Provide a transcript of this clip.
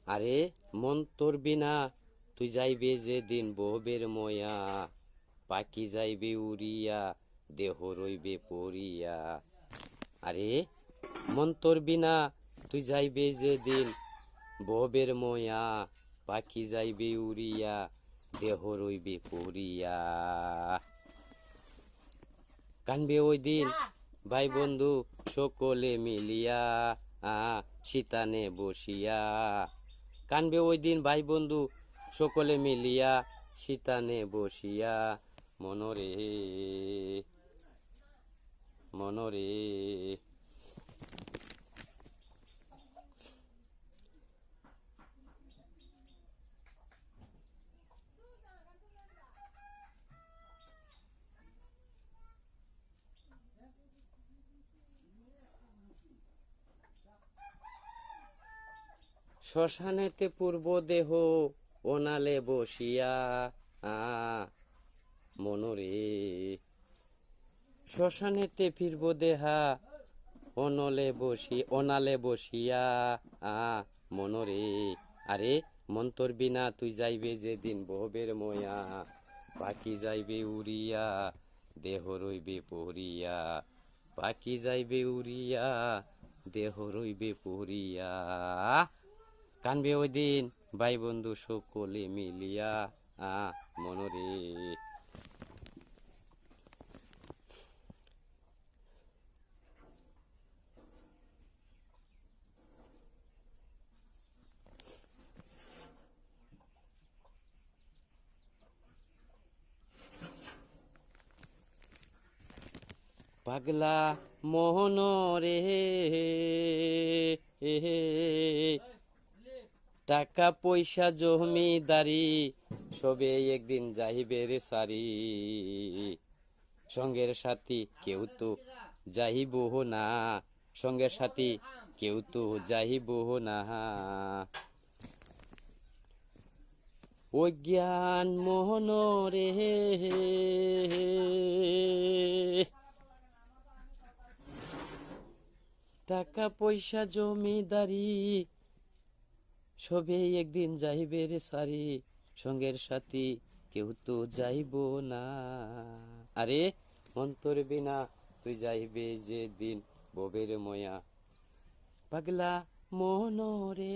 আরে মন তোর বিনা তুই যাইবে যেদিন বহবের ময়া, পাখি যাইবে উড়িয়া, দেহ রইবে পড়িয়া। আরে মন তোর বিনা তুই যাইবে যেদিন বহবের ময়া, পাখি যাইবে উড়িয়া, দেহ রইবে পড়িয়া। কানবে ওই দিন ভাই বন্ধু সকলে মিলিয়া, শীতানে বসিয়া। কানবে ওই দিন ভাই বন্ধু সকলে মিলিয়া, শীতানে বসিয়া। মনরে মনরে। শ্মশানেতে পূর্ব দেহ অনালে বসিয়া, মনরে। শ্মশানেতে ফিরব দেহা অনালে বসিয়া, মনরে। আরে মন তোর বিনা তুই যাইবে যেদিন বহবের ময়া, পাখি যাইবে উড়িয়া, দেহ রইবে পড়িয়া। পাখি যাইবে উড়িয়া, দেহ রইবে পড়িয়া। কানবে ওই দিন ভাই বন্ধু সকলে মিলিয়া, মনরে। পাগলা মোহন রে, টাকা পয়সা জমিদারি সবে একদিন যাইবে রে সারি। সঙ্গের সাথী কেউ তো যাইব না, সঙ্গের সাথী কেউ তো যাইব না। অজ্ঞান মোহন রে, টাকা পয়সা জমিদারি সবে একদিন যাইবে রে সারি। সঙ্গের সাথী কেউ তো যাইব না। আরে অন্তর বিনা তুই যাইবে যেদিন ববের ময়া, পাগলা মন রে।